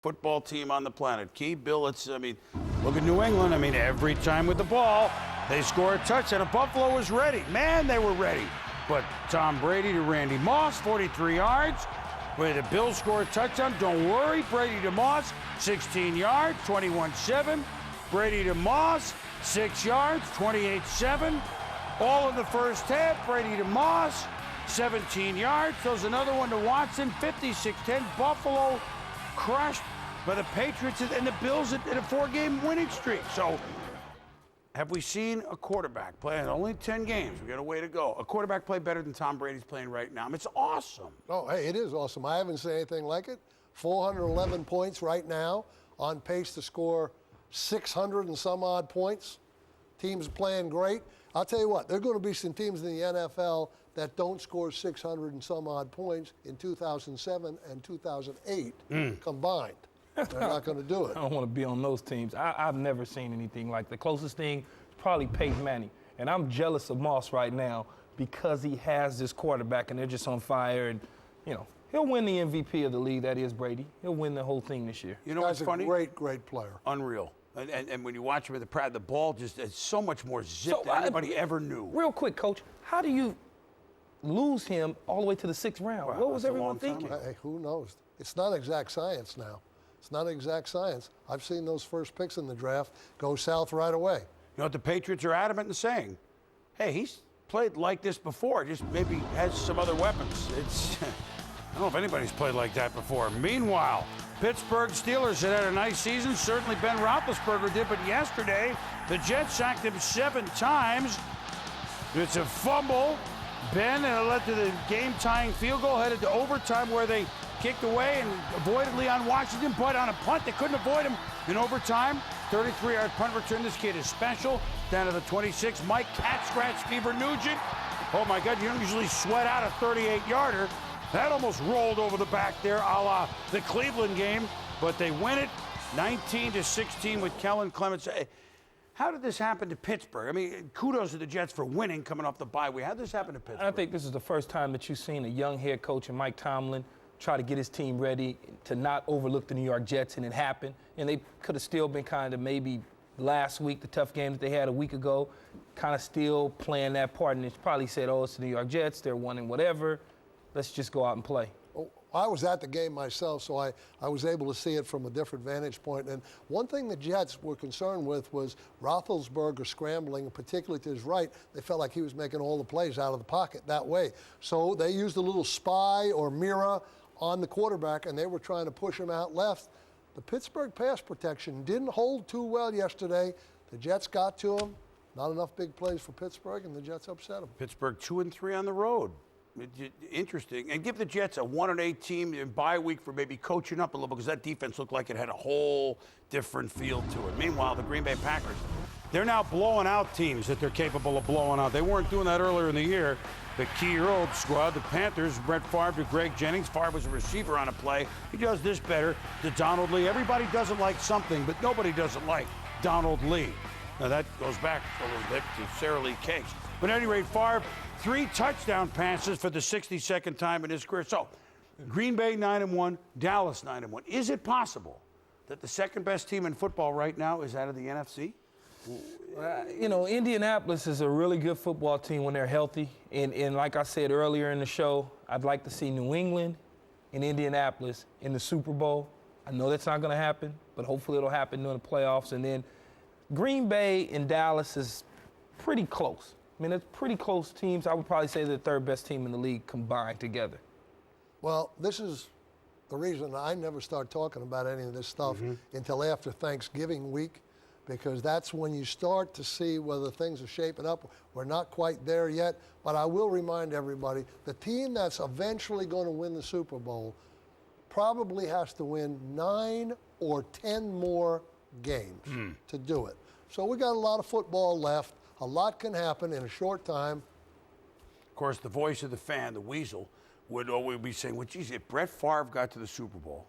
football team on the planet. Key, Bill, look at New England. Every time with the ball, they score a touchdown. And Buffalo was ready. Man, they were ready. But Tom Brady to Randy Moss, 43 yards. Where the Bills score a touchdown. Don't worry, Brady to Moss, 16 yards, 21-7. Brady to Moss, 6 yards, 28-7. All in the first half. Brady to Moss, 17 yards. There's another one to Watson, 56-10. Buffalo crushed by the Patriots and the Bills in a 4-game winning streak. So, have we seen a quarterback play in only 10 games? We got a way to go. A quarterback play better than Tom Brady's playing right now. It's awesome. Oh, hey, it is awesome. I haven't seen anything like it. 411 points right now, on pace to score 600 and some odd points. Teams playing great. I'll tell you what, there are going to be some teams in the NFL that don't score 600 and some odd points in 2007 and 2008 combined. They're not going to do it. I don't want to be on those teams. I've never seen anything like the closest thing is probably Peyton Manning. And I'm jealous of Moss right now because he has this quarterback and they're just on fire. And, he'll win the MVP of the league. That is Brady. He'll win the whole thing this year. You know what's funny? Great, great player. Unreal. And when you watch him at the ball just is so much more zip than anybody ever knew. Real quick, Coach, how do you lose him all the way to the 6th round? Wow, what was everyone thinking? Hey, who knows? It's not exact science now. It's not exact science. I've seen those first picks in the draft go south right away. You know what the Patriots are adamant in saying? Hey, he's played like this before, just maybe has some other weapons. I don't know if anybody's played like that before. Meanwhile, Pittsburgh Steelers had a nice season. Certainly Ben Roethlisberger did, but yesterday, the Jets sacked him 7 times. It's a fumble. Ben, and it led to the game-tying field goal, headed to overtime where they kicked away and avoided Leon Washington, but on a punt, they couldn't avoid him in overtime. 33-yard punt return. This kid is special. Down to the 26, Mike Cat Scratch Fever Nugent. Oh my God, you don't usually sweat out a 38-yarder. That almost rolled over the back there, a la the Cleveland game, but they win it 19-16 with Kellen Clemens. How did this happen to Pittsburgh? Kudos to the Jets for winning coming off the bye week. How did this happen to Pittsburgh? I think this is the first time that you've seen a young head coach and Mike Tomlin try to get his team ready to not overlook the New York Jets, and it happened. And they could have still been kind of maybe last week, the tough game that they had a week ago, kind of still playing that part. And it's probably said, oh, it's the New York Jets, they're winning whatever. Let's just go out and play. I was at the game myself, so I was able to see it from a different vantage point. And one thing the Jets were concerned with was Roethlisberger scrambling, particularly to his right. They felt like he was making all the plays out of the pocket that way. So they used a little spy or mirror on the quarterback, and they were trying to push him out left. The Pittsburgh pass protection didn't hold too well yesterday. The Jets got to him. Not enough big plays for Pittsburgh, and the Jets upset him. Pittsburgh 2-3 on the road. Interesting. And give the Jets a 1-8 team in bye week for maybe coaching up a little, because that defense looked like it had a whole different feel to it. Meanwhile, the Green Bay Packers, they're now blowing out teams that they're capable of blowing out. They weren't doing that earlier in the year. The key old squad, the Panthers, Brett Favre to Greg Jennings. Favre was a receiver on a play. He does this better to Donald Lee. Everybody doesn't like something, but nobody doesn't like Donald Lee. Now, that goes back a little bit to Sarah Lee Case. But at any rate, Favre, 3 touchdown passes for the 62nd time in his career. So, Green Bay 9-1, Dallas 9-1. Is it possible that the second-best team in football right now is out of the NFC? Indianapolis is a really good football team when they're healthy. And like I said earlier in the show, I'd like to see New England and Indianapolis in the Super Bowl. I know that's not going to happen, but hopefully it'll happen during the playoffs. And then Green Bay and Dallas is pretty close. It's pretty close teams. I would probably say they're the 3rd best team in the league combined together. Well, this is the reason I never start talking about any of this stuff until after Thanksgiving week, because that's when you start to see whether things are shaping up. We're not quite there yet, but I will remind everybody, the team that's eventually going to win the Super Bowl probably has to win 9 or 10 more games to do it. So we got a lot of football left. A lot can happen in a short time. Of course, the voice of the fan, the weasel, would always be saying, well, geez, if Brett Favre got to the Super Bowl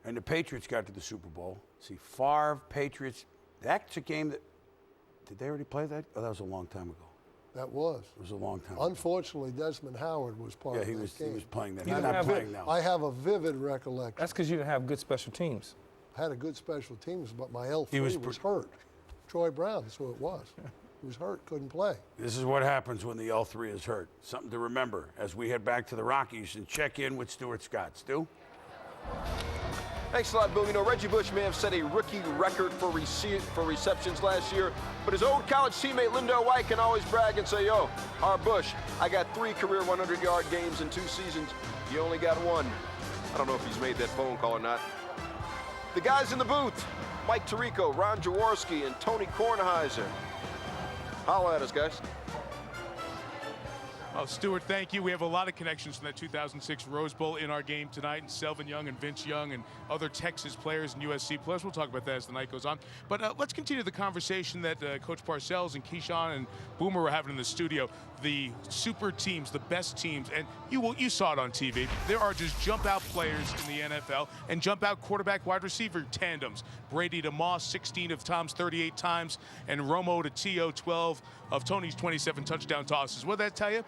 and the Patriots got to the Super Bowl, see, Favre, Patriots, that's a game that, did they already play that? Oh, that was a long time ago. That was. It was a long time ago. Unfortunately, Desmond Howard was part of that game. He was playing that. He's He's not playing now. I have a vivid recollection. That's because you didn't have good special teams. had a good special teams, but my L3 was hurt. Troy Brown, that's who it was. He was hurt, couldn't play. This is what happens when the L3 is hurt. Something to remember as we head back to the Rockies and check in with Stuart Scott. Stu? Thanks a lot, Bill. You know, Reggie Bush may have set a rookie record for receptions last year, but his old college teammate Lindell White can always brag and say, yo, our Bush, I got 3 career 100-yard games in 2 seasons. You only got 1. I don't know if he's made that phone call or not. The guys in the booth, Mike Tirico, Ron Jaworski, and Tony Kornheiser. Holla at us, guys. Oh, Stuart, thank you. We have a lot of connections from that 2006 Rose Bowl in our game tonight, and Selvin Young and Vince Young and other Texas players and USC players. We'll talk about that as the night goes on. But let's continue the conversation that Coach Parcells and Keyshawn and Boomer were having in the studio. The super teams, the best teams, and you saw it on TV. There are just jump-out players in the NFL and jump-out quarterback-wide receiver tandems. Brady to Moss, 16 of Tom's 38 times, and Romo to T.O., 12 of Tony's 27 touchdown tosses. What did that tell you?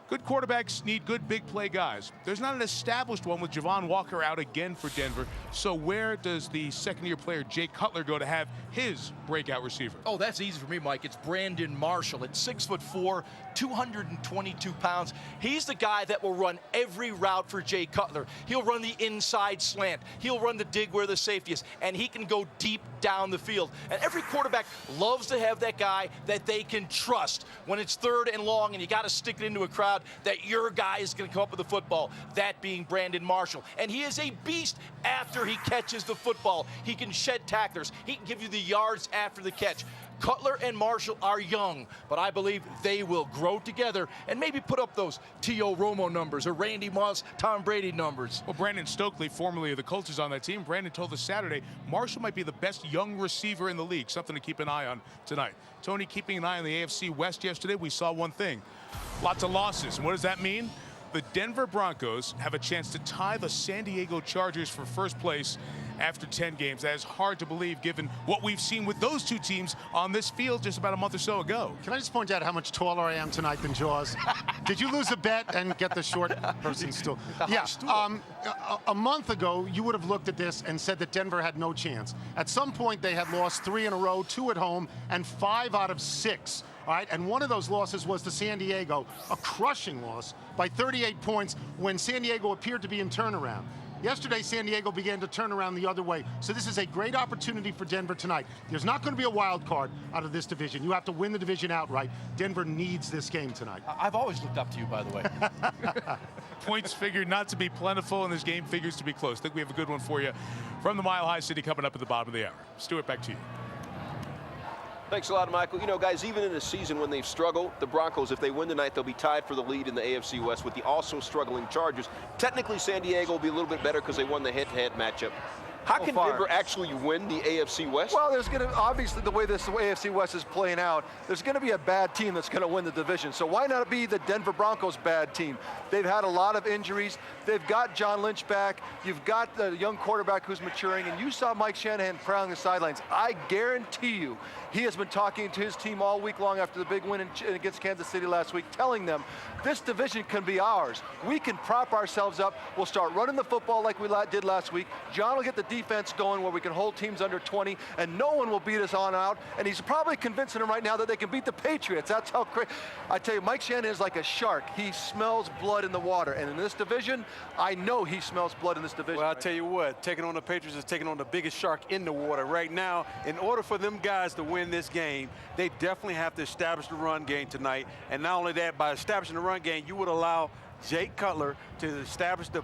Good quarterbacks need good big play guys. There's not an established one with Javon Walker out again for Denver. So where does the second-year player Jay Cutler go to have his breakout receiver? Oh, that's easy for me, Mike. It's Brandon Marshall. At 6'4", 222 pounds. He's the guy that will run every route for Jay Cutler. He'll run the inside slant. He'll run the dig where the safety is, and he can go deep down the field. And every quarterback loves to have that guy that they can trust when it's 3rd and long and you got to stick it into a crowd, that your guy is going to come up with the football, that being Brandon Marshall. And he is a beast after he catches the football. He can shed tacklers. He can give you the yards after the catch. Cutler and Marshall are young, but I believe they will grow together and maybe put up those T.O. Romo numbers or Randy Moss, Tom Brady numbers. Well, Brandon Stokely, formerly of the Colts, is on that team. Brandon told us Saturday Marshall might be the best young receiver in the league, something to keep an eye on tonight. Tony, keeping an eye on the AFC West yesterday, we saw one thing. Lots of losses. And what does that mean? The Denver Broncos have a chance to tie the San Diego Chargers for first place after 10 games. That is hard to believe given what we've seen with those 2 teams on this field just about a month or so ago. Can I just point out how much taller I am tonight than Jaws? Did you lose a bet and get the short person stool? Yeah. A month ago, you would have looked at this and said that Denver had no chance. At some point, they had lost 3 in a row, 2 at home, and 5 out of 6. All right, and one of those losses was to San Diego, a crushing loss by 38 points when San Diego appeared to be in turnaround. Yesterday, San Diego began to turn around the other way. So this is a great opportunity for Denver tonight. There's not going to be a wild card out of this division. You have to win the division outright. Denver needs this game tonight. I've always looked up to you, by the way. Points figured not to be plentiful, and this game figures to be close. I think we have a good one for you from the Mile High City coming up at the bottom of the hour. Stuart, back to you. Thanks a lot, Michael. You know, guys, even in a season when they've struggled, the Broncos, if they win tonight, they'll be tied for the lead in the AFC West with the also struggling Chargers. Technically, San Diego will be a little bit better because they won the head-to-head matchup. How can Denver actually win the AFC West? Well, there's going to, obviously, the way this AFC West is playing out, there's going to be a bad team that's going to win the division. So why not be the Denver Broncos bad team? They've had a lot of injuries. They've got John Lynch back. You've got the young quarterback who's maturing, and you saw Mike Shanahan prowling the sidelines. I guarantee you, he has been talking to his team all week long after the big win against Kansas City last week, telling them this division can be ours. We can prop ourselves up. We'll start running the football like we did last week. John will get the defense going where we can hold teams under 20, and no one will beat us on out. And he's probably convincing them right now that they can beat the Patriots. That's how crazy. I tell you, Mike Shanahan is like a shark. He smells blood in the water. And in this division, I know he smells blood in this division. Well, I'll tell you what, taking on the Patriots is taking on the biggest shark in the water right now. In order for them guys to win this game, they definitely have to establish the run game tonight. And not only that, by establishing the run game, you would allow Jake Cutler to establish the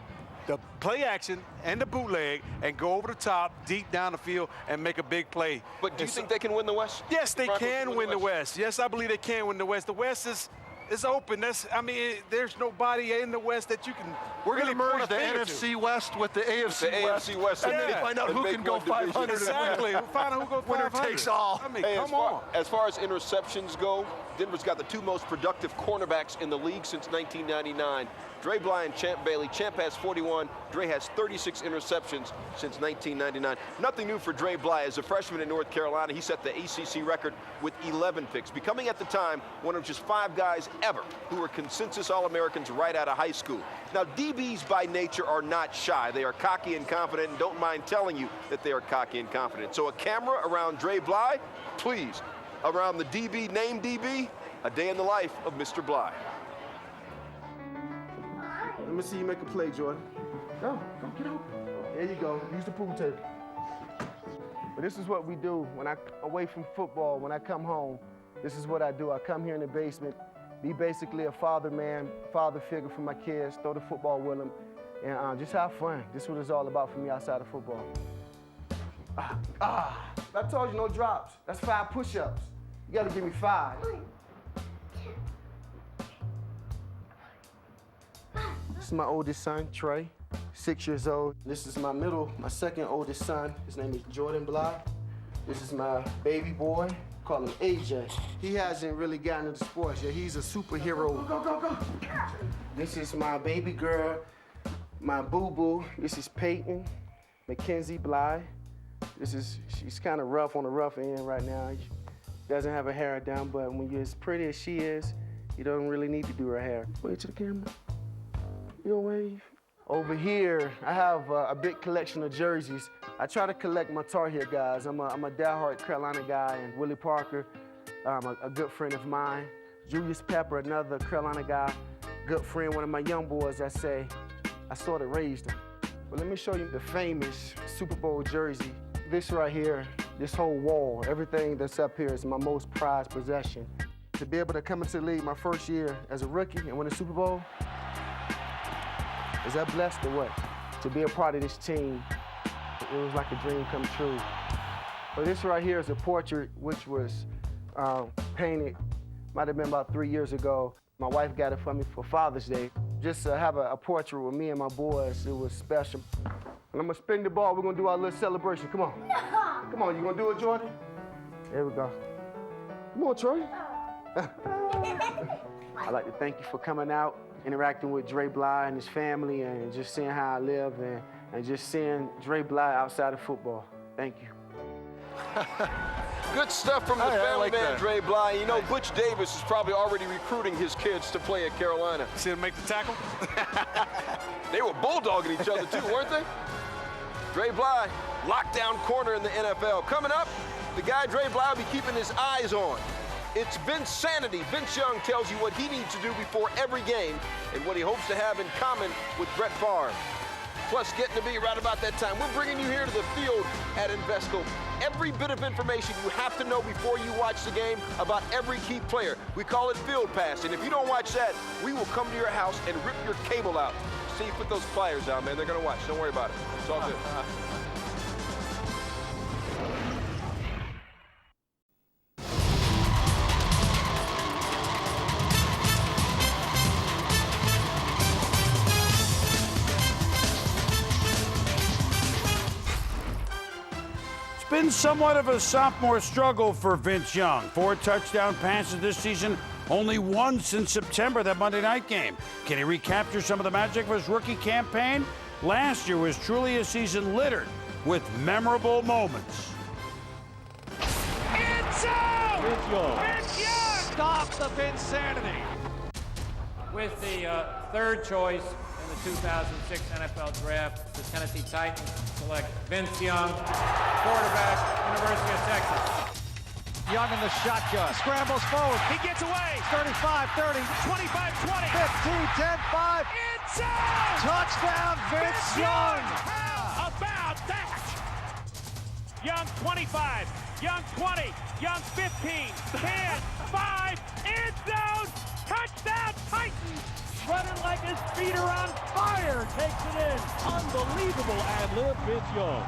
play action and the bootleg and go over the top, deep down the field, and make a big play. But do you think they can win the West? Yes, they can win the West. Yes, I believe they can win the West. The West is open. There's nobody in the West that you can. We're going to merge the NFC West with the AFC West. And then find out who can go 500. Exactly. We'll find out who goes 500. Winner takes all. Hey, as far as interceptions go, Denver's got the 2 most productive cornerbacks in the league since 1999. Dre Bly and Champ Bailey. Champ has 41. Dre has 36 interceptions since 1999. Nothing new for Dre Bly. As a freshman in North Carolina, he set the ACC record with 11 picks, becoming at the time one of just 5 guys ever who are consensus All-Americans right out of high school. Now, DBs by nature are not shy. They are cocky and confident and don't mind telling you that they are cocky and confident. So a camera around Dre Bly, please. Around the DB, named DB, a day in the life of Mr. Bly. Let me see you make a play, Jordan. Go, get over. There you go. Use the pool table. But this is what we do when I'm away from football, when I come home. This is what I do. I come here in the basement, be basically a father figure for my kids, throw the football with them, and just have fun. This is what it's all about for me outside of football. I told you no drops. That's 5 push-ups. You gotta give me 5. This is my oldest son, Trey, 6 years old. This is my second oldest son. His name is Jordan Bly. This is my baby boy, call him AJ. He hasn't really gotten into sports yet. He's a superhero. Go. This is my baby girl, my boo-boo. This is Peyton Mackenzie Bly. She's kind of rough on the rough end right now. She doesn't have her hair down, but when you're as pretty as she is, you don't really need to do her hair. Wave to the camera. You don't wave. Over here, I have a big collection of jerseys. I try to collect my Tar Heel guys. I'm a diehard Carolina guy, and Willie Parker, a good friend of mine. Julius Pepper, another Carolina guy, good friend, one of my young boys, I say. I sort of raised him. But let me show you the famous Super Bowl jersey. This right here, this whole wall, everything that's up here is my most prized possession. To be able to come into the league my first year as a rookie and win a Super Bowl, is that blessed or what? To be a part of this team, it was like a dream come true. But this right here is a portrait which was painted, might have been about 3 years ago. My wife got it for me for Father's Day. Just to have a portrait with me and my boys, it was special. And I'm gonna spin the ball, we're gonna do our little celebration. Come on. No. Come on, you gonna do it, Jordan? There we go. Come on, Troy. I'd like to thank you for coming out, interacting with Dre Bly and his family, and just seeing how I live, and just seeing Dre Bly outside of football. Thank you. Good stuff from the family man, Dre Bly. You know, Butch Davis is probably already recruiting his kids to play at Carolina. See him make the tackle? They were bulldogging each other too, weren't they? Dre Bly, lockdown corner in the NFL. Coming up, the guy Dre Bly will be keeping his eyes on. It's Vince Sanity. Vince Young tells you what he needs to do before every game and what he hopes to have in common with Brett Favre. Plus, getting to be right about that time, we're bringing you here to the field at Invesco. Every bit of information you have to know before you watch the game about every key player. We call it Field Pass, and if you don't watch that, we will come to your house and rip your cable out. See, you put those pliers down, man. They're going to watch. Don't worry about it. It's all good. Been somewhat of a sophomore struggle for Vince Young. 4 touchdown passes this season, only 1 since September, that Monday night game. Can he recapture some of the magic of his rookie campaign? Last year was truly a season littered with memorable moments. It's out! Vince Young! Stop the Vinsanity! With the third choice in the 2006 NFL Draft, the Tennessee Titans select Vince Young, quarterback, University of Texas. Young in the shotgun, scrambles forward, he gets away, 35, 30, 25, 20, 15, 10, 5, it's out! Touchdown, Vince Young! How about that? Young 25, Young 20, Young 15, 10, 5, end zone, touchdown Titans! Running like his feet are on fire, takes it in. Unbelievable ad-lib, Vince Young.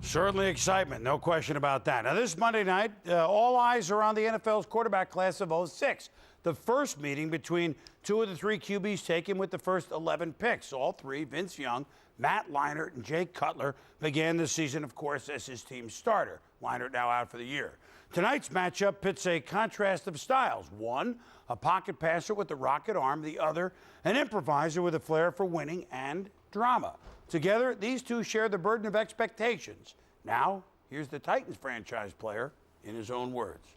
Certainly excitement, no question about that. Now, this Monday night, all eyes are on the NFL's quarterback class of 06. The first meeting between 2 of the 3 QBs taken with the first 11 picks. All 3, Vince Young, Matt Leinart, and Jay Cutler, began the season, of course, as his team's starter. Leinart now out for the year. Tonight's matchup pits a contrast of styles. One, a pocket passer with a rocket arm. The other, an improviser with a flair for winning and drama. Together, these two share the burden of expectations. Now, here's the Titans franchise player in his own words.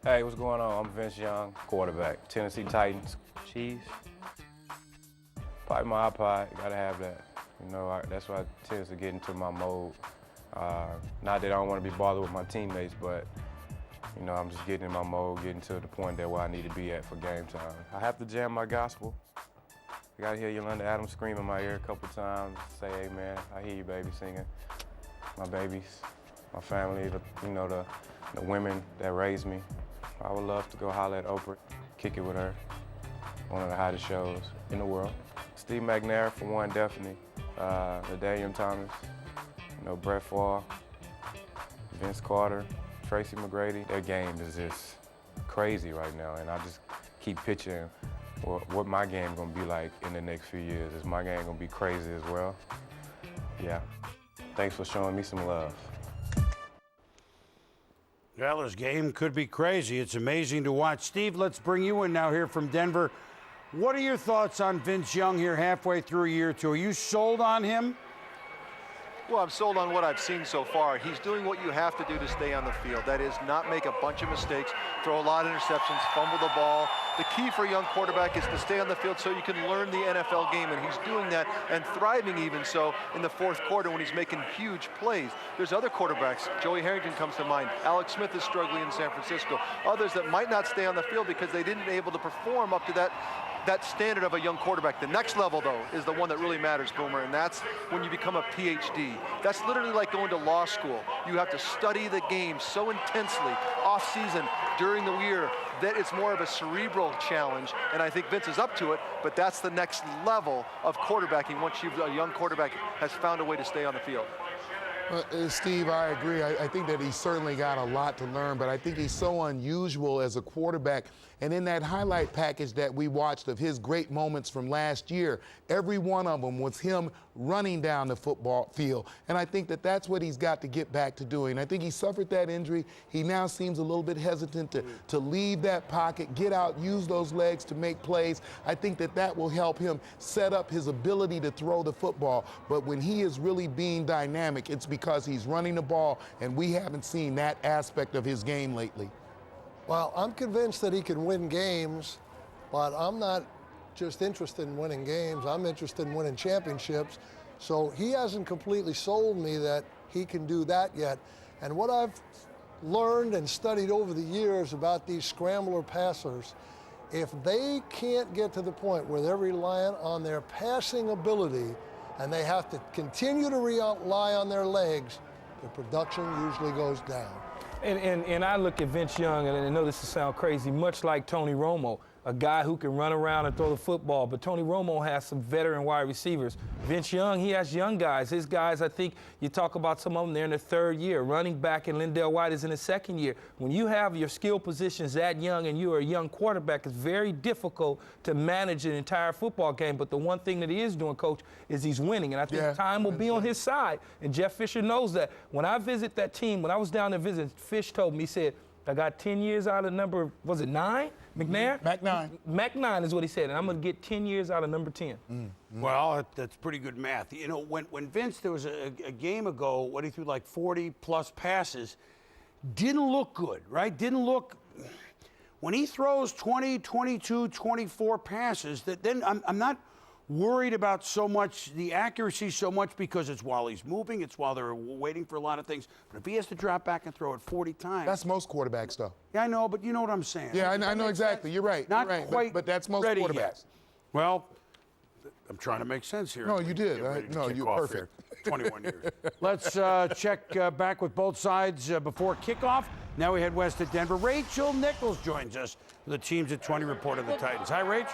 Hey, what's going on? I'm Vince Young, quarterback, Tennessee Titans. Cheese. Probably my iPod, gotta have that. You know, that's why I tend to get into my mode. Not that I don't want to be bothered with my teammates, but you know, I'm just getting in my mode, getting to the point that where I need to be at for game time. I have to jam my gospel. I gotta hear Yolanda Adams scream in my ear a couple times, say, hey man, I hear you baby singing. My babies, my family, you know, the women that raised me. I would love to go holler at Oprah, kick it with her. One of the hottest shows in the world. Steve McNair, for one, definitely. Daniel Thomas, you know, Brett Favre, Vince Carter, Tracy McGrady. Their game is just crazy right now, and I just keep picturing what my game gonna be like in the next few years. Is my game gonna be crazy as well? Yeah. Thanks for showing me some love. Well, his game could be crazy. It's amazing to watch. Steve, let's bring you in now here from Denver. What are your thoughts on Vince Young here halfway through year two? Are you sold on him? Well, I'm sold on what I've seen so far. He's doing what you have to do to stay on the field. That is, not make a bunch of mistakes, throw a lot of interceptions, fumble the ball. The key for a young quarterback is to stay on the field so you can learn the NFL game, and he's doing that and thriving even so in the fourth quarter when he's making huge plays. There's other quarterbacks. Joey Harrington comes to mind. Alex Smith is struggling in San Francisco. Others that might not stay on the field because they didn't able to perform up to that standard of a young quarterback. The next level, though, is the one that really matters, Boomer, and that's when you become a PhD. That's literally like going to law school. You have to study the game so intensely, off-season, during the year, that it's more of a cerebral challenge, and I think Vince is up to it, but that's the next level of quarterbacking once a young quarterback has found a way to stay on the field. Steve, I agree. I think that he's certainly got a lot to learn, but I think he's so unusual as a quarterback. And in that highlight package that we watched of his great moments from last year, every one of them was him running down the football field. And I think that that's what he's got to get back to doing. I think he suffered that injury. He now seems a little bit hesitant to leave that pocket, get out, use those legs to make plays. I think that that will help him set up his ability to throw the football. But when he is really being dynamic, it's because he's running the ball, and we haven't seen that aspect of his game lately. Well, I'm convinced that he can win games, but I'm not just interested in winning games. I'm interested in winning championships. So he hasn't completely sold me that he can do that yet. And what I've learned and studied over the years about these scrambler passers, if they can't get to the point where they're reliant on their passing ability and they have to continue to rely on their legs, the production usually goes down. And I look at Vince Young, and I know this will sound crazy, much like Tony Romo, a guy who can run around and throw the football. But Tony Romo has some veteran wide receivers. Vince Young, he has young guys. His guys, I think you talk about some of them, they're in their third year. Running back and Lindell White is in his second year. When you have your skill positions that young and you're a young quarterback, it's very difficult to manage an entire football game. But the one thing that he is doing, Coach, is he's winning. And I think time will be on his side. And Jeff Fisher knows that. When I visit that team, when I was down there visiting, Fish told me, he said, I got 10 years out of number, was it 9? McNair? Mac 9 is what he said, and I'm going to get 10 years out of number 10. Well, that's pretty good math. You know, when Vince, there was a game ago, what he threw like 40-plus passes, didn't look good, right? Didn't look, when he throws 20, 22, 24 passes, then I'm not worried about so much the accuracy so much because it's while he's moving, it's while they're waiting for a lot of things. But if he has to drop back and throw it 40 times. That's most quarterbacks, though. Yeah, I know, but you know what I'm saying. Yeah, I know exactly. You're right. Not You're right. quite but that's most ready quarterbacks. Yet. Well, I'm trying to make sense here. No, you did. No, you're perfect. 21 years. Let's check back with both sides before kickoff. Now we head west to Denver. Rachel Nichols joins us for the Teams at 20 report of the Titans. Hi, Rach.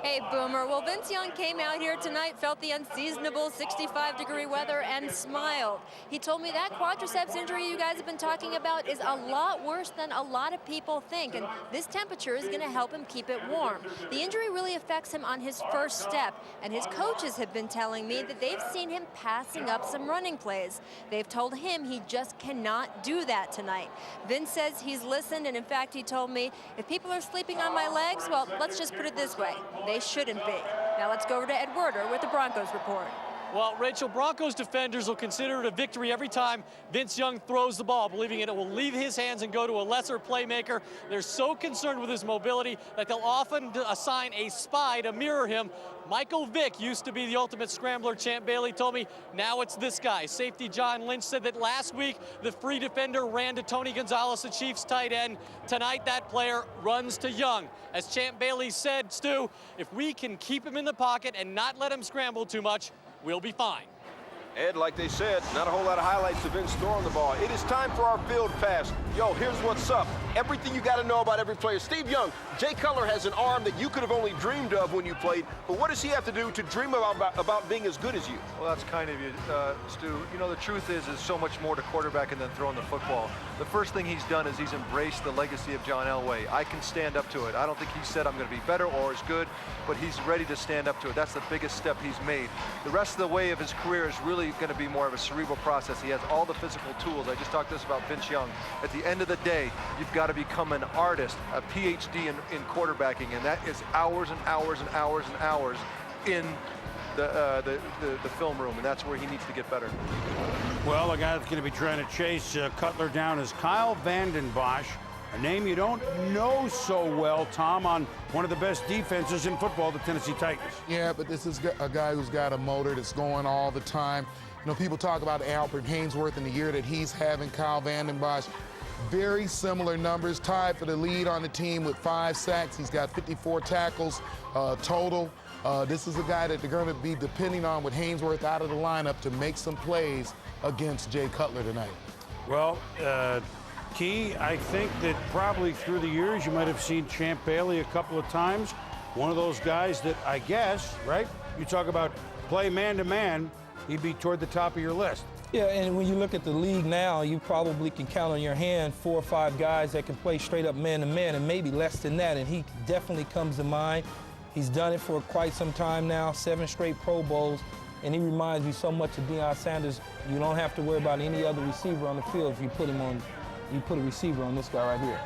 Hey, Boomer. Well, Vince Young came out here tonight, felt the unseasonable 65-degree weather, and smiled. He told me that quadriceps injury you guys have been talking about is a lot worse than a lot of people think, and this temperature is going to help him keep it warm. The injury really affects him on his first step, and his coaches have been telling me that they've seen him passing up some running plays. They've told him he just cannot do that tonight. Vince says he's listened, and in fact, he told me, if people are sleeping on my legs, well, let's just put it this way. They shouldn't be. Now let's go over to Ed Werder with the Broncos report. Well, Rachel, Broncos defenders will consider it a victory every time Vince Young throws the ball, believing it will leave his hands and go to a lesser playmaker. They're so concerned with his mobility that they'll often assign a spy to mirror him. Michael Vick used to be the ultimate scrambler. Champ Bailey told me now it's this guy. Safety John Lynch said that last week the free defender ran to Tony Gonzalez, the Chiefs tight end. Tonight that player runs to Young. As Champ Bailey said, Stu, if we can keep him in the pocket and not let him scramble too much, we'll be fine. Ed, like they said, not a whole lot of highlights of Vince throwing the ball. It is time for our field pass. Yo, here's what's up. Everything you got to know about every player. Steve Young, Jay Cutler has an arm that you could have only dreamed of when you played, but what does he have to do to dream about being as good as you? Well, that's kind of you, Stu. You know, the truth is so much more to quarterbacking than throwing the football. The first thing he's done is he's embraced the legacy of John Elway. I can stand up to it. I don't think he said I'm going to be better or as good, but he's ready to stand up to it. That's the biggest step he's made. The rest of the way of his career is really going to be more of a cerebral process. He has all the physical tools. I just talked this about Vince Young. At the end of the day, you've got to become an artist, a PhD in quarterbacking, and that is hours and hours and hours and hours in the film room, and that's where he needs to get better. Well, the guy that's going to be trying to chase Cutler down is Kyle Vanden Bosch, a name you don't know so well, Tom, on one of the best defenses in football, the Tennessee Titans. Yeah, but this is a guy who's got a motor that's going all the time. You know, people talk about Albert Haynesworth in the year that he's having. Kyle Vanden Bosch, very similar numbers, tied for the lead on the team with 5 sacks. He's got 54 tackles total. This is a guy that they're going to be depending on with Haynesworth out of the lineup to make some plays against Jay Cutler tonight. Well, Key, I think that probably through the years you might have seen Champ Bailey a couple of times. One of those guys that I guess, right? You talk about play man-to-man, he'd be toward the top of your list. Yeah, and when you look at the league now, you probably can count on your hand 4 or 5 guys that can play straight up man-to-man, and maybe less than that, and he definitely comes to mind. He's done it for quite some time now, 7 straight Pro Bowls, and he reminds me so much of Deion Sanders. You don't have to worry about any other receiver on the field if you put him on. You put a receiver on this guy right here.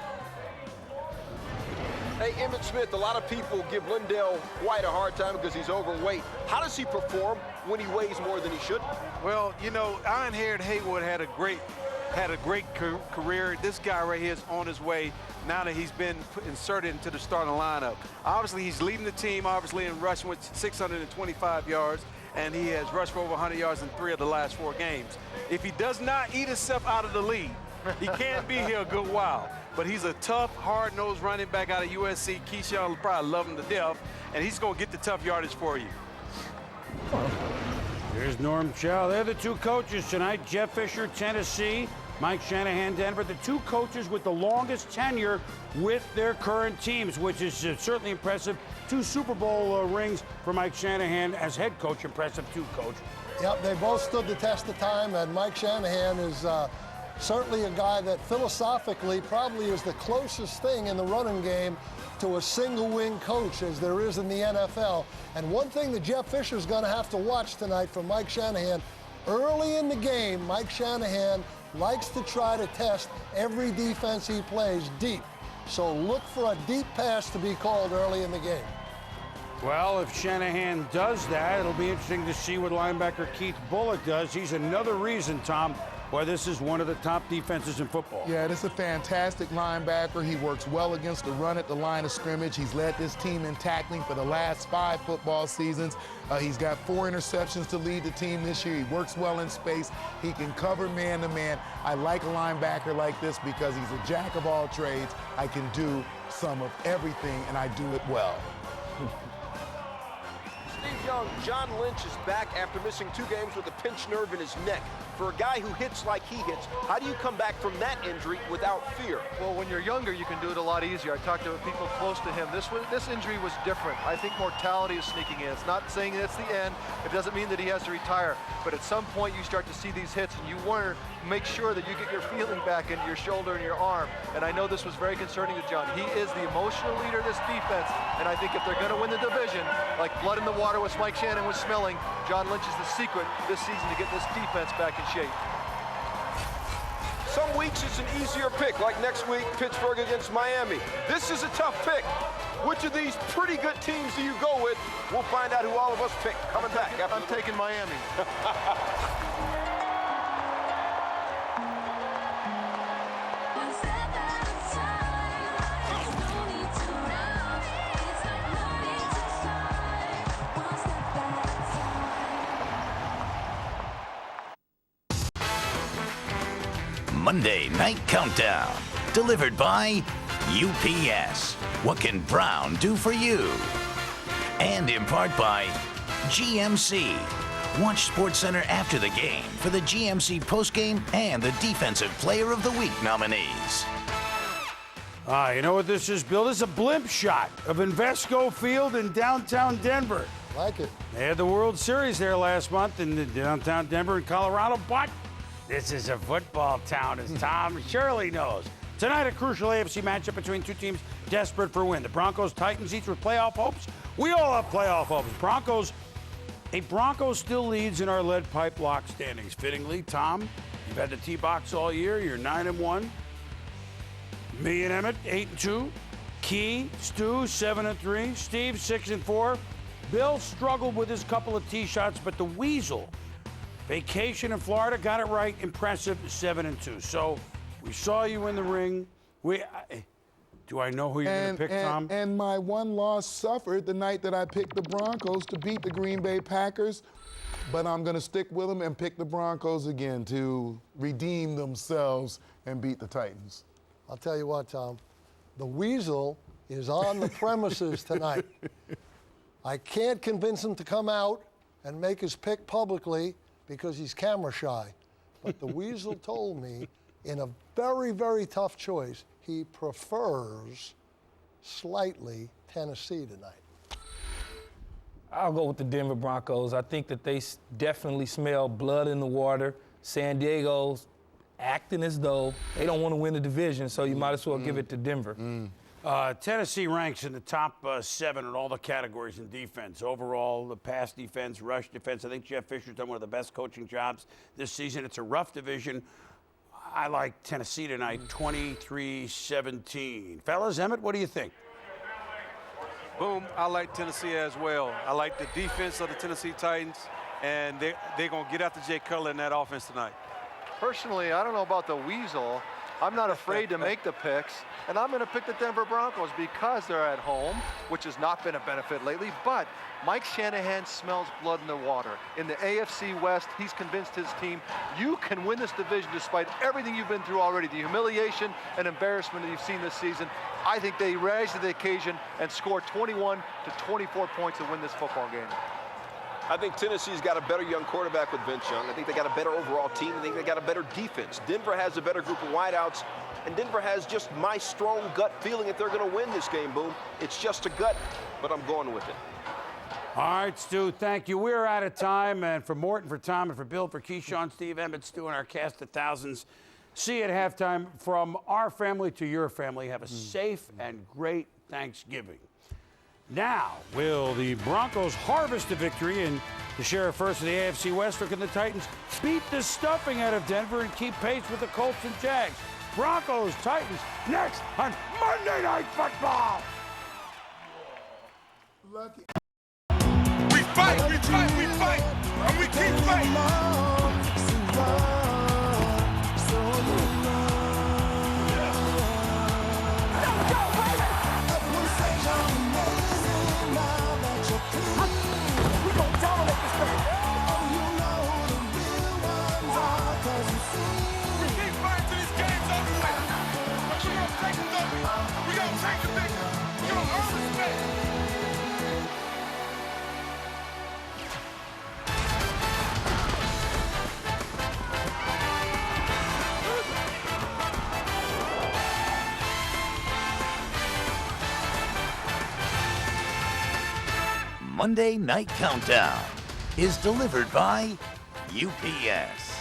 Hey, Emmitt Smith, a lot of people give Lindell White a hard time because he's overweight. How does he perform when he weighs more than he should? Well, you know, Iron-Haired Haywood had a great career. This guy right here is on his way now that he's been inserted into the starting lineup. Obviously, he's leading the team, obviously, in rushing with 625 yards, and he has rushed for over 100 yards in 3 of the last 4 games. If he does not eat himself out of the lead, he can't be here a good while. But he's a tough, hard-nosed running back out of USC. Keyshawn will probably love him to death, and he's going to get the tough yardage for you. Here's Norm Chow. They're the 2 coaches tonight. Jeff Fisher, Tennessee. Mike Shanahan, Denver. The 2 coaches with the longest tenure with their current teams, which is certainly impressive. 2 Super Bowl rings for Mike Shanahan as head coach. Impressive, too, Coach. Yep, they both stood the test of time, and Mike Shanahan is certainly a guy that philosophically probably is the closest thing in the running game to a single wing coach as there is in the NFL. And one thing that Jeff Fisher's going to have to watch tonight from Mike Shanahan, early in the game, Mike Shanahan likes to try to test every defense he plays deep. So look for a deep pass to be called early in the game. Well, if Shanahan does that, it'll be interesting to see what linebacker Keith Bulluck does. He's another reason, Tom, why this is one of the top defenses in football. Yeah, this is a fantastic linebacker. He works well against the run at the line of scrimmage. He's led this team in tackling for the last 5 football seasons. He's got 4 interceptions to lead the team this year. He works well in space. He can cover man-to-man. I like a linebacker like this because he's a jack of all trades. I can do some of everything, and I do it well. Steve Young, John Lynch is back after missing 2 games with a pinched nerve in his neck. For a guy who hits like he hits, how do you come back from that injury without fear? Well, when you're younger, you can do it a lot easier. I talked to people close to him. This injury was different. I think mortality is sneaking in. It's not saying it's the end. It doesn't mean that he has to retire. But at some point, you start to see these hits, and you want to make sure that you get your feeling back into your shoulder and your arm. And I know this was very concerning to John. He is the emotional leader of this defense, and I think if they're going to win the division, like blood in the water, which Mike Shannon was smelling, John Lynch is the secret this season to get this defense back in shape. Some weeks it's an easier pick, like next week, Pittsburgh against Miami. This is a tough pick. Which of these pretty good teams do you go with? We'll find out who all of us picked. Coming back. I'm taking Miami. Monday Night Countdown, delivered by UPS. What can Brown do for you? And in part by GMC. Watch SportsCenter after the game for the GMC postgame and the Defensive Player of the Week nominees. You know what this is, Bill? This is a blimp shot of Invesco Field in downtown Denver. Like it. They had the World Series there last month in downtown Denver in Colorado, but this is a football town, as Tom surely knows. Tonight, a crucial AFC matchup between two teams desperate for a win. The Broncos, Titans, each with playoff hopes. We all have playoff hopes. Broncos still leads in our lead pipe lock standings. Fittingly, Tom, you've had the T-box all year. You're 9-1. Me and Emmett, 8-2. Key, Stu, 7-3. Steve, 6-4. Bill struggled with his couple of tee shots, but the Weasel, vacation in Florida, got it right. Impressive, 7-2. So we saw you in the ring. Do I know who you're going to pick, Tom? And my one loss suffered the night that I picked the Broncos to beat the Green Bay Packers. But I'm going to stick with them and pick the Broncos again to redeem themselves and beat the Titans. I'll tell you what, Tom. The Weasel is on the premises tonight. I can't convince him to come out and make his pick publicly because he's camera shy. But the Weasel told me in a very, very tough choice, he prefers slightly Tennessee tonight. I'll go with the Denver Broncos. I think that they definitely smell blood in the water. San Diego's acting as though they don't want to win the division, so you might as well give it to Denver. Tennessee ranks in the top 7 in all the categories in defense. Overall, the pass defense, rush defense. I think Jeff Fisher's done one of the best coaching jobs this season. It's a rough division. I like Tennessee tonight, 23-17. Fellas, Emmett, what do you think? Boom, I like Tennessee as well. I like the defense of the Tennessee Titans, and they're going to get after Jay Cutler in that offense tonight. Personally, I don't know about the Weasel. I'm not afraid to make the picks, and I'm going to pick the Denver Broncos because they're at home, which has not been a benefit lately, but Mike Shanahan smells blood in the water. In the AFC West, he's convinced his team, you can win this division despite everything you've been through already, the humiliation and embarrassment that you've seen this season. I think they rise to the occasion and score 21 to 24 points to win this football game. I think Tennessee's got a better young quarterback with Vince Young. I think they got a better overall team. I think they got a better defense. Denver has a better group of wideouts, and Denver has just my strong gut feeling that they're going to win this game, Boom. It's just a gut, but I'm going with it. All right, Stu, thank you. We're out of time. And for Morton, for Tom, and for Bill, for Keyshawn, Steve, Emmett, Stu, and our cast of thousands, see you at halftime. From our family to your family, have a safe and great Thanksgiving. Now, will the Broncos harvest a victory and to share a first in the AFC West, or can the Titans beat the stuffing out of Denver and keep pace with the Colts and Jags? Broncos, Titans, next on Monday Night Football. Lucky. We fight, and we keep fighting. Monday Night Countdown is delivered by UPS.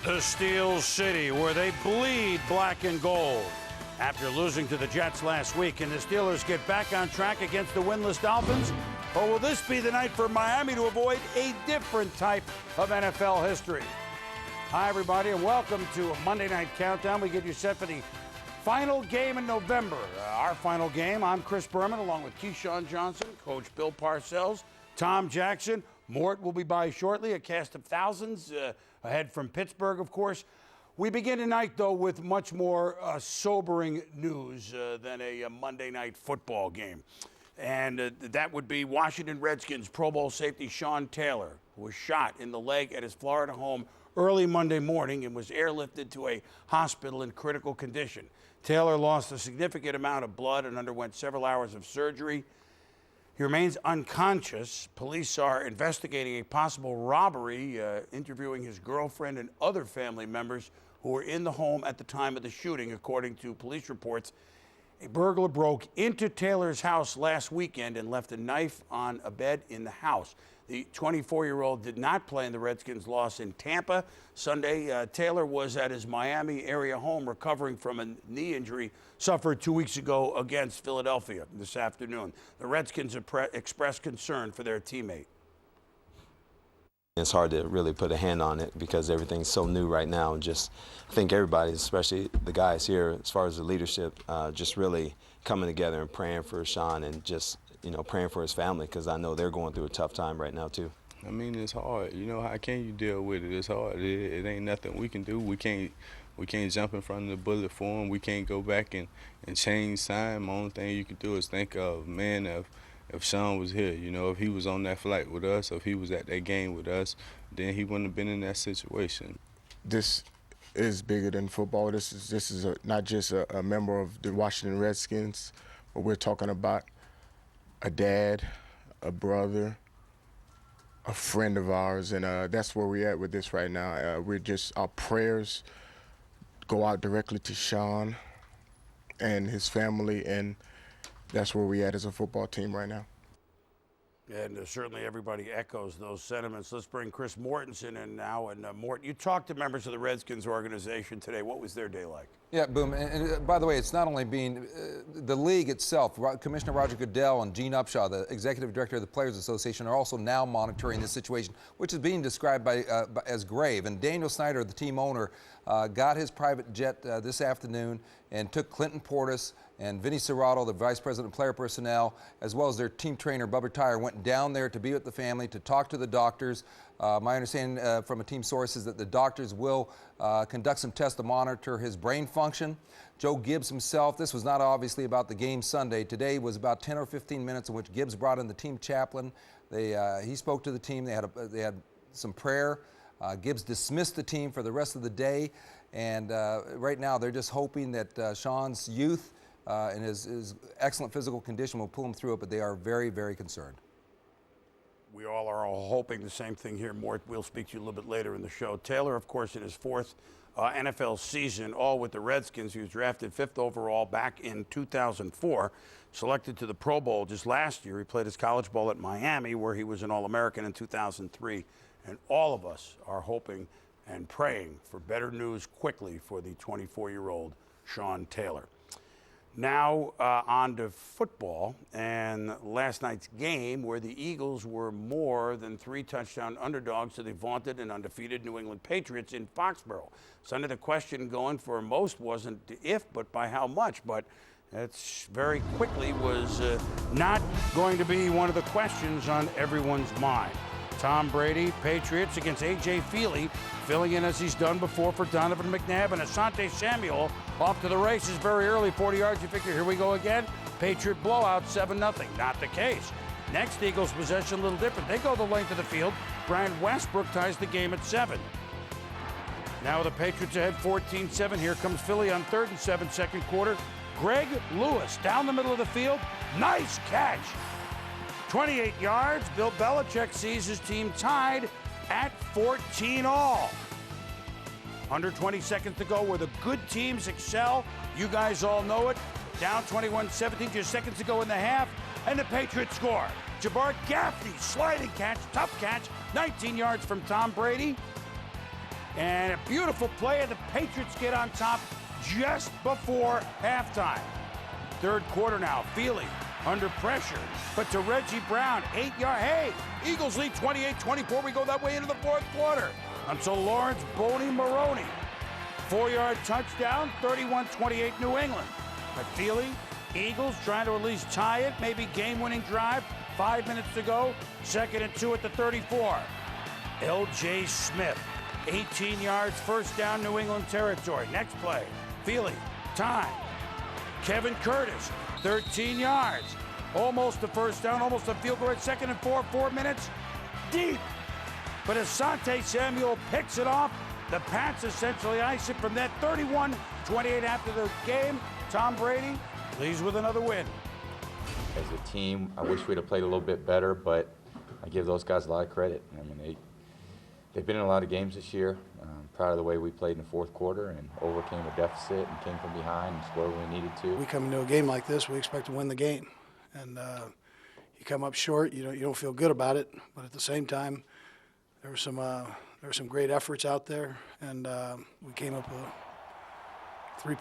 The Steel City, where they bleed black and gold. After losing to the Jets last week, can the Steelers get back on track against the winless Dolphins? Or will this be the night for Miami to avoid a different type of NFL history? Hi, everybody, and welcome to a Monday Night Countdown. We get you set for the final game in November. Our final game. I'm Chris Berman, along with Keyshawn Johnson, Coach Bill Parcells, Tom Jackson. Mort will be by shortly, a cast of thousands ahead from Pittsburgh, of course. We begin tonight, though, with much more sobering news than a Monday Night Football game. And that would be Washington Redskins Pro Bowl safety Sean Taylor, who was shot in the leg at his Florida home early Monday morning and was airlifted to a hospital in critical condition. Taylor lost a significant amount of blood and underwent several hours of surgery. He remains unconscious. Police are investigating a possible robbery, interviewing his girlfriend and other family members who were in the home at the time of the shooting, according to police reports. A burglar broke into Taylor's house last weekend and left a knife on a bed in the house. The 24-year-old did not play in the Redskins' loss in Tampa Sunday. Taylor was at his Miami area home recovering from a knee injury suffered 2 weeks ago against Philadelphia this afternoon. The Redskins expressed concern for their teammate. It's hard to really put a hand on it because everything's so new right now. And just I think everybody, especially the guys here, as far as the leadership, just really coming together and praying for Sean and just, you know, praying for his family because I know they're going through a tough time right now too. I mean, it's hard. You know, how can you deal with it? It's hard. It ain't nothing we can do. We can't jump in front of the bullet for him. We can't go back and change time. The only thing you can do is think of, man, if Sean was here, you know, if he was on that flight with us, if he was at that game with us, then he wouldn't have been in that situation. This is bigger than football. This is not just a member of the Washington Redskins, but we're talking about a dad, a brother, a friend of ours, and that's where we're at with this right now. Our prayers go out directly to Sean and his family, and that's where we're at as a football team right now. And certainly everybody echoes those sentiments. Let's bring Chris Mortensen in now. And Mort, you talked to members of the Redskins organization today. What was their day like? Yeah, Boom. And by the way, it's not only being the league itself. Commissioner Roger Goodell and Gene Upshaw, the executive director of the Players Association, are also now monitoring this situation, which is being described as grave. And Daniel Snyder, the team owner, got his private jet this afternoon and took Clinton Portis and Vinny Serrato, the vice president of player personnel, as well as their team trainer, Bubba Tyre, went down there to be with the family, to talk to the doctors. My understanding from a team source is that the doctors will conduct some tests to monitor his brain function. Joe Gibbs himself, this was not obviously about the game Sunday. Today was about 10 or 15 minutes in which Gibbs brought in the team chaplain. He spoke to the team. They had some prayer. Gibbs dismissed the team for the rest of the day. And right now they're just hoping that Sean's youth and his excellent physical condition will pull him through it, but they are very, very concerned. We all are hoping the same thing here. Mort, we'll speak to you a little bit later in the show. Taylor, of course, in his fourth NFL season, all with the Redskins. He was drafted 5th overall back in 2004, selected to the Pro Bowl just last year. He played his college ball at Miami, where he was an All-American in 2003. And all of us are hoping and praying for better news quickly for the 24-year-old Sean Taylor. Now on to football and last night's game, where the Eagles were more than 3-touchdown underdogs to the vaunted and undefeated New England Patriots in Foxborough. Sunday, the question going for most wasn't if, but by how much. But it's very quickly was not going to be one of the questions on everyone's mind. Tom Brady, Patriots against A.J. Feely, filling in as he's done before for Donovan McNabb, and Asante Samuel off to the races very early, 40 yards. You figure, here we go again. Patriot blowout, 7-0. Not the case. Next, Eagles possession a little different. They go the length of the field. Brian Westbrook ties the game at 7. Now the Patriots ahead 14-7. Here comes Philly on 3rd and 7, second quarter. Greg Lewis down the middle of the field. Nice catch. 28 yards. Bill Belichick sees his team tied at 14 all. Under 20 seconds to go, where the good teams excel. You guys all know it. Down 21-17, just seconds to go in the half, and the Patriots score. Jabbar Gaffney, sliding catch, tough catch, 19 yards from Tom Brady. And a beautiful play, and the Patriots get on top just before halftime. Third quarter now, Feely under pressure, but to Reggie Brown, 8 yards. Hey, Eagles lead 28-24. We go that way into the fourth quarter. until Lawrence Boney Maroney. 4-yard touchdown, 31-28 New England. But Feely, Eagles trying to at least tie it, maybe game-winning drive. 5 minutes to go, 2nd and 2 at the 34. L.J. Smith, 18 yards, first down, New England territory. Next play, Feely, time. Kevin Curtis, 13 yards. Almost a first down, almost a field goal at 2nd and 4, 4 minutes, deep. But Asante Samuel picks it off. The Pats essentially ice it from that 31-28 after the game. Tom Brady leaves with another win. As a team, I wish we'd have played a little bit better, but I give those guys a lot of credit. I mean, they've been in a lot of games this year. I'm proud of the way we played in the fourth quarter and overcame a deficit and came from behind and scored when we needed to. We come into a game like this, we expect to win the game. And you come up short, you don't feel good about it, but at the same time, there were some great efforts out there, and we came up with 3